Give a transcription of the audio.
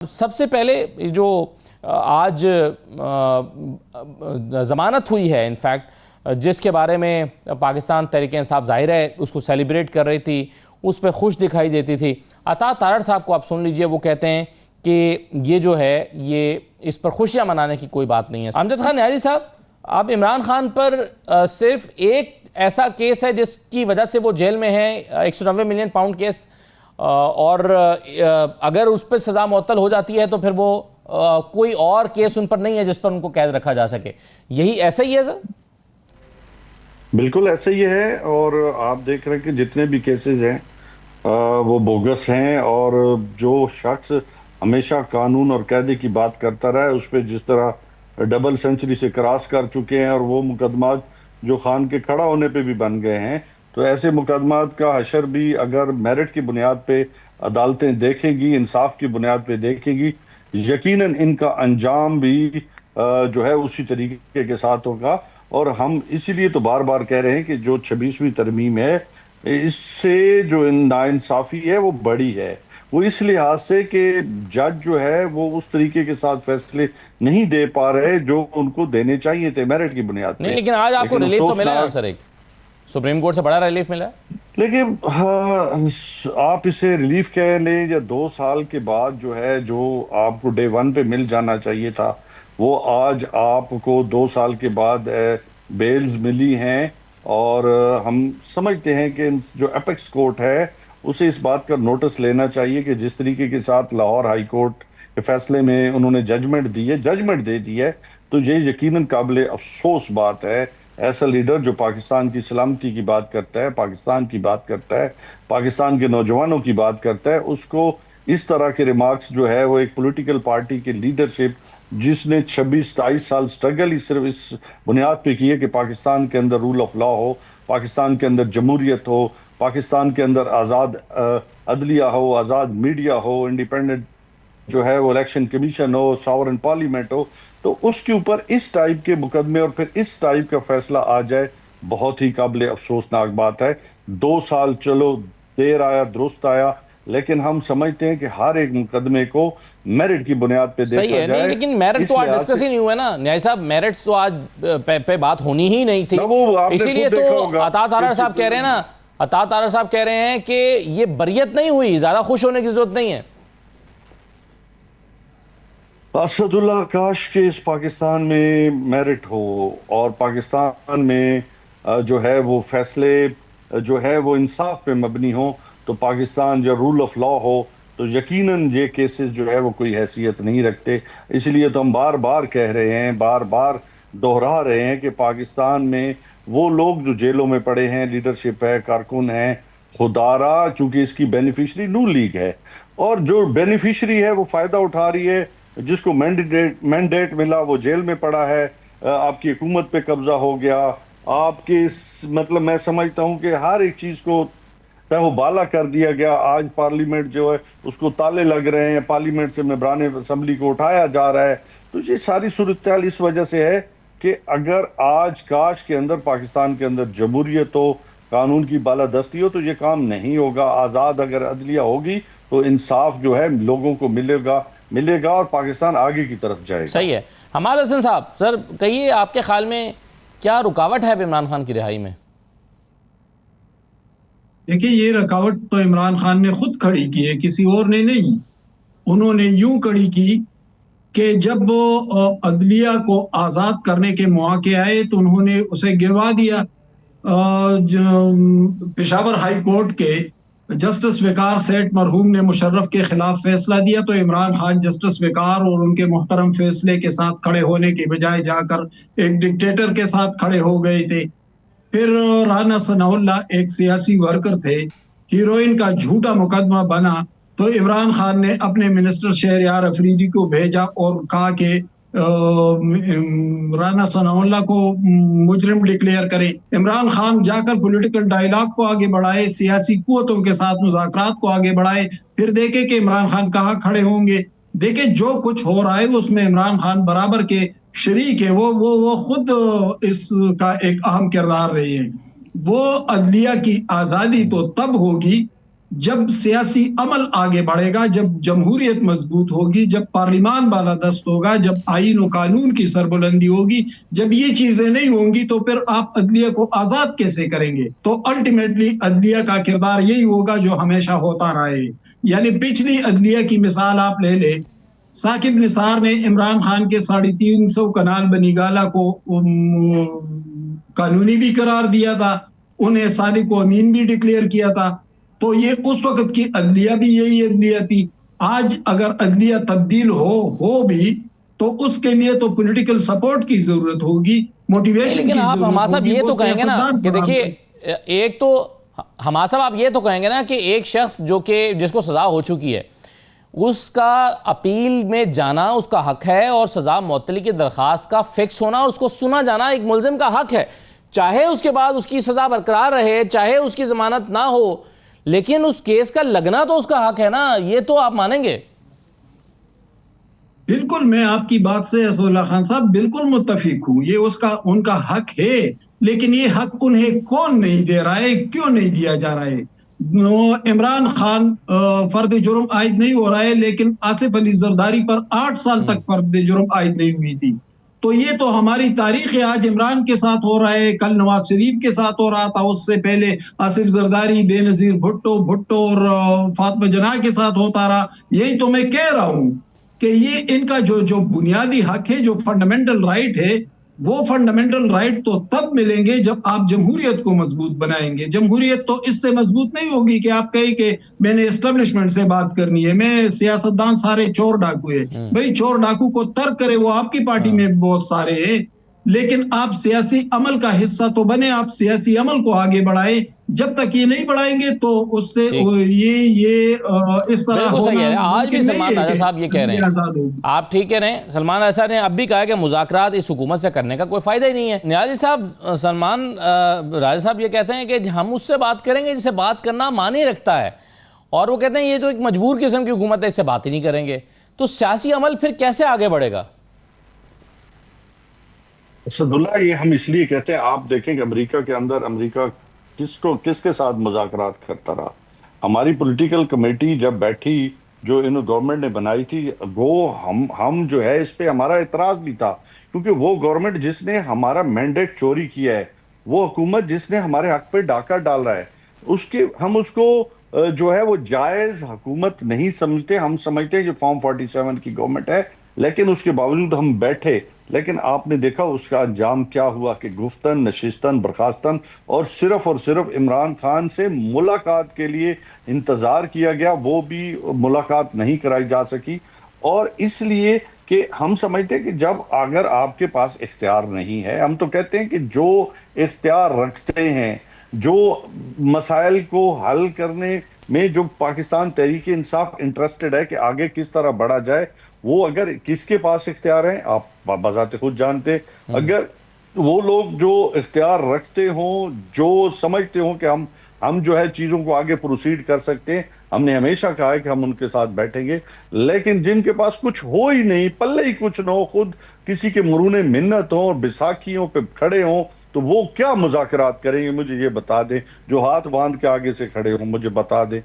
سب سے پہلے جو آج ضمانت ہوئی ہے انفیکٹ جس کے بارے میں پاکستان تحریک انصاف ظاہر ہے اس کو سیلیبریٹ کر رہی تھی، اس پہ خوش دکھائی دیتی تھی. عطا تارڑ صاحب کو آپ سن لیجئے، وہ کہتے ہیں کہ یہ جو ہے یہ اس پر خوشیاں منانے کی کوئی بات نہیں ہے. امجد خان نیازی صاحب، اب عمران خان پر صرف ایک ایسا کیس ہے جس کی وجہ سے وہ جیل میں ہیں، 190 ملین پاؤنڈ کیس، اور اگر اس پہ سزا معطل ہو جاتی ہے تو پھر وہ کوئی اور کیس ان پر نہیں ہے جس پر ان کو قید رکھا جا سکے. یہی ایسا ہی ہے سر؟ بالکل ایسا ہی ہے، اور آپ دیکھ رہے ہیں کہ جتنے بھی کیسز ہیں وہ بوگس ہیں، اور جو شخص ہمیشہ قانون اور قاعدے کی بات کرتا رہا ہے اس پہ جس طرح ڈبل سنچری سے کراس کر چکے ہیں، اور وہ مقدمات جو خان کے کھڑا ہونے پہ بھی بن گئے ہیں، تو ایسے مقدمات کا حشر بھی اگر میرٹ کی بنیاد پہ عدالتیں دیکھیں گی، انصاف کی بنیاد پہ دیکھیں گی، یقیناً ان کا انجام بھی جو ہے اسی طریقے کے ساتھ ہوگا. اور ہم اسی لیے تو بار بار کہہ رہے ہیں کہ جو 26ویں ترمیم ہے اس سے جو ناانصافی ہے وہ بڑی ہے، وہ اس لحاظ سے کہ جج جو ہے وہ اس طریقے کے ساتھ فیصلے نہیں دے پا رہے جو ان کو دینے چاہیے تھے میرٹ کی بنیاد پہ. نہیں، لیکن آج آپ کو ریلیف تو ملا ہے سر، ایک سپریم کورٹ سے بڑا ریلیف ملا ہے. لیکن آپ اسے ریلیف کہہ لیں یا 2 سال کے بعد جو ہے جو آپ کو ڈے 1 پہ مل جانا چاہیے تھا، وہ آج آپ کو 2 سال کے بعد بیلز ملی ہیں. اور ہم سمجھتے ہیں کہ جو اپیکس کورٹ ہے اسے اس بات کا نوٹس لینا چاہیے کہ جس طریقے کے ساتھ لاہور ہائی کورٹ کے فیصلے میں انہوں نے ججمنٹ دے دی ہے، تو یہ یقیناً قابل افسوس بات ہے. ایسا لیڈر جو پاکستان کی سلامتی کی بات کرتا ہے، پاکستان کی بات کرتا ہے، پاکستان کے نوجوانوں کی بات کرتا ہے، اس کو اس طرح کے ریمارکس جو ہے وہ ایک پولیٹیکل پارٹی کے لیڈرشپ جس نے 26-27 سال سٹرگل ہی صرف اس بنیاد پہ کی ہے کہ پاکستان کے اندر رول آف لا ہو، پاکستان کے اندر جمہوریت ہو، پاکستان کے اندر آزاد عدلیہ ہو، آزاد میڈیا ہو، انڈیپینڈنٹ جو ہے وہ الیکشن کمیشن ہو، ساورن پارلیمنٹ ہو، تو اس کے اوپر اس ٹائپ کے مقدمے اور پھر اس ٹائپ کا فیصلہ آ جائے، بہت ہی قابل افسوسناک بات ہے. 2 سال چلو دیر آیا درست آیا، لیکن ہم سمجھتے ہیں کہ ہر ایک مقدمے کو میرٹ کی بنیاد پہ دیکھا جائے. صحیح ہے، لیکن میرٹ تو آج ڈسکس ہی نہیں ہوا نا نیازی صاحب، میرٹ تو آج پہ بات ہونی ہی نہیں تھی. اسی لیے تو عطا تارڑ صاحب کہہ رہے ہیں نا، عطا تارڑ صاحب کہہ رہے ہیں کہ یہ بریت نہیں ہوئی، زیادہ خوش ہونے کی ضرورت نہیں ہے. اسد اللہ، کاش کہ اس پاکستان میں میرٹ ہو اور پاکستان میں جو ہے وہ فیصلے جو ہے وہ انصاف پہ مبنی ہو، تو پاکستان جو رول آف لا ہو تو یقیناً یہ کیسز جو ہے وہ کوئی حیثیت نہیں رکھتے. اس لیے تو ہم بار بار کہہ رہے ہیں، بار بار دہرا رہے ہیں کہ پاکستان میں وہ لوگ جو جیلوں میں پڑے ہیں، لیڈرشپ ہے، کارکن ہیں، خدارا چونکہ اس کی بینیفیشری نون لیگ ہے، اور جو بینیفیشری ہے وہ فائدہ اٹھا رہی ہے، جس کو مینڈیٹ ملا وہ جیل میں پڑا ہے، آپ کی حکومت پہ قبضہ ہو گیا، آپ کے مطلب میں سمجھتا ہوں کہ ہر ایک چیز کو تہو بالا کر دیا گیا. آج پارلیمنٹ جو ہے اس کو تالے لگ رہے ہیں، پارلیمنٹ سے ممبران اسمبلی کو اٹھایا جا رہا ہے. تو یہ ساری صورتحال اس وجہ سے ہے کہ اگر آج کاش کے اندر پاکستان کے اندر جمہوریت ہو، قانون کی بالادستی ہو، تو یہ کام نہیں ہوگا. آزاد اگر عدلیہ ہوگی تو انصاف جو ہے لوگوں کو ملے گا اور پاکستان آگے کی طرف جائے گا. صحیح ہے. حماد حسن صاحب، سر کہیے آپ کے خیال میں کیا رکاوٹ ہے عمران خان کی رہائی میں؟ دیکھیں، یہ رکاوٹ تو عمران خان نے خود کھڑی کی ہے، کسی اور نے نہیں. انہوں نے یوں کھڑی کی کہ جب عدلیہ کو آزاد کرنے کے مواقع آئے تو انہوں نے اسے گروا دیا. پشاور ہائی کورٹ کے جسٹس وقار سیٹھ مرحوم نے مشرف کے خلاف فیصلہ دیا تو عمران خان جسٹس وقار اور ان کے محترم فیصلے کے ساتھ کھڑے ہونے کے بجائے جا کر ایک ڈکٹیٹر کے ساتھ کھڑے ہو گئے تھے. پھر رانا ثناء اللہ ایک سیاسی ورکر تھے، ہیروئن کا جھوٹا مقدمہ بنا تو عمران خان نے اپنے منسٹر شہریار افریدی کو بھیجا اور کہا کہ رانا ثناء اللہ کو مجرم ڈکلیئر کریں. عمران خان جا کر پولیٹیکل ڈائیلاگ کو آگے بڑھائے، سیاسی قوتوں کے ساتھ مذاکرات کو آگے بڑھائے، پھر دیکھے کہ عمران خان کہاں کھڑے ہوں گے. دیکھیں جو کچھ ہو رہا ہے اس میں عمران خان برابر کے شریک ہے، وہ خود اس کا ایک اہم کردار رہی ہے. وہ عدلیہ کی آزادی تو تب ہوگی جب سیاسی عمل آگے بڑھے گا، جب جمہوریت مضبوط ہوگی، جب پارلیمان بالادست ہوگا، جب آئین و قانون کی سربلندی ہوگی، جب یہ چیزیں نہیں ہوں گی تو پھر آپ عدلیہ کو آزاد کیسے کریں گے؟ تو الٹیمیٹلی عدلیہ کا کردار یہی ہوگا جو ہمیشہ ہوتا رہا ہے. یعنی پچھلی عدلیہ کی مثال آپ لے لیں، ثاقب نثار نے عمران خان کے 350 کنال بنی گالہ کو قانونی بھی قرار دیا تھا، انہیں صادق کو امین بھی ڈکلیئر کیا تھا. تو یہ اس وقت کی عدلیہ بھی یہی عدلیہ تھی. آج اگر عدلیہ تبدیل ہو بھی تو اس کے لیے تو پولیٹیکل سپورٹ کی ضرورت ہوگی، موٹیویشن لیکن کی آپ ضرورت حماسہ ہوگی. یہ وہ تو کہیں گے نا سیاستدان کہ فراہم دیکھیے کریں. ایک تو حماسہ آپ یہ تو کہیں گے نا کہ ایک شخص جو کہ جس کو سزا ہو چکی ہے اس کا اپیل میں جانا اس کا حق ہے، اور سزا معطلی کی درخواست کا فکس ہونا اور اس کو سنا جانا ایک ملزم کا حق ہے، چاہے اس کے بعد اس کی سزا برقرار رہے، چاہے اس کی ضمانت نہ ہو، لیکن اس کیس کا لگنا تو اس کا حق ہے نا. یہ تو آپ مانیں گے؟ بالکل، میں آپ کی بات سے اسد اللہ خان صاحب بالکل متفق ہوں. یہ ان کا حق ہے، لیکن یہ حق انہیں کون نہیں دے رہا ہے، کیوں نہیں دیا جا رہا ہے؟ عمران خان فرد جرم عائد نہیں ہو رہا ہے، لیکن آصف علی زرداری پر 8 سال تک فرد جرم عائد نہیں ہوئی تھی. تو یہ تو ہماری تاریخ ہے. آج عمران کے ساتھ ہو رہا ہے، کل نواز شریف کے ساتھ ہو رہا تھا، اس سے پہلے آصف زرداری، بے نظیر بھٹو اور فاطمہ جناح کے ساتھ ہوتا رہا. یہی تو میں کہہ رہا ہوں کہ یہ ان کا جو بنیادی حق ہے، جو فنڈامنٹل رائٹ ہے، وہ فنڈامنٹل رائٹ تو تب ملیں گے جب آپ جمہوریت کو مضبوط بنائیں گے. جمہوریت تو اس سے مضبوط نہیں ہوگی کہ آپ کہیں کہ میں نے اسٹیبلشمنٹ سے بات کرنی ہے، میں سیاستدان سارے چور ڈاکو ہے. بھئی چور ڈاکو کو ترک کرے، وہ آپ کی پارٹی میں بہت سارے ہیں، لیکن آپ سیاسی عمل کا حصہ تو بنے، آپ سیاسی عمل کو آگے بڑھائیں. جب تک یہ نہیں بڑھائیں گے تو اس سے یہ اس طرح بالکل صحیح ہے. ہونا آج بھی ممکن نہیں سلمان ہے راجہ کہ صاحب یہ کہہ رہے ہیں، آپ ٹھیک کہہ رہے ہیں، سلمان راجہ نے اب بھی کہا کہ مذاکرات اس حکومت سے کرنے کا کوئی فائدہ ہی نہیں ہے. نیازی صاحب، سلمان راجہ صاحب یہ کہتے ہیں کہ ہم اس سے بات کریں گے جسے بات کرنا معنی رکھتا ہے، اور وہ کہتے ہیں یہ جو ایک مجبور قسم کی حکومت ہے اس سے بات ہی نہیں کریں گے. تو سیاسی عمل پھر کیسے آگے بڑھے گا؟ اسد اللہ، یہ ہم اس لیے کہتے ہیں، آپ دیکھیں کہ امریکہ کے اندر امریکہ کس کے ساتھ مذاکرات کرتا رہا. ہماری پولیٹیکل کمیٹی جب بیٹھی، جو گورنمنٹ نے بنائی تھی، وہ ہم جو ہے اس پہ ہمارا اعتراض بھی تھا، کیونکہ وہ گورنمنٹ جس نے ہمارا مینڈیٹ چوری کیا ہے، وہ حکومت جس نے ہمارے حق پہ ڈاکہ ڈال رہا ہے، ہم اس کو جو ہے وہ جائز حکومت نہیں سمجھتے. ہم سمجھتے ہیں جو فارم 47 کی گورنمنٹ ہے، لیکن اس کے باوجود ہم بیٹھے. لیکن آپ نے دیکھا اس کا انجام کیا ہوا، کہ گفتن نشستن برخاستن، اور صرف عمران خان سے ملاقات کے لیے انتظار کیا گیا، وہ بھی ملاقات نہیں کرائی جا سکی. اور اس لیے کہ ہم سمجھتے ہیں کہ جب اگر آپ کے پاس اختیار نہیں ہے، ہم تو کہتے ہیں کہ جو اختیار رکھتے ہیں، جو مسائل کو حل کرنے میں جو پاکستان تحریک انصاف انٹرسٹڈ ہے کہ آگے کس طرح بڑھا جائے، وہ اگر کس کے پاس اختیار ہیں آپ بذات خود جانتے. اگر وہ لوگ جو اختیار رکھتے ہوں، جو سمجھتے ہوں کہ ہم جو ہے چیزوں کو آگے پروسیڈ کر سکتے ہیں، ہم نے ہمیشہ کہا ہے کہ ہم ان کے ساتھ بیٹھیں گے. لیکن جن کے پاس کچھ ہو ہی نہیں، پلے ہی کچھ نہ ہو، خود کسی کے مرہون منت ہوں اور بیساکھیوں پہ کھڑے ہوں، تو وہ کیا مذاکرات کریں گے؟ مجھے یہ بتا دیں. جو ہاتھ باندھ کے آگے سے کھڑے ہوں، مجھے بتا دیں.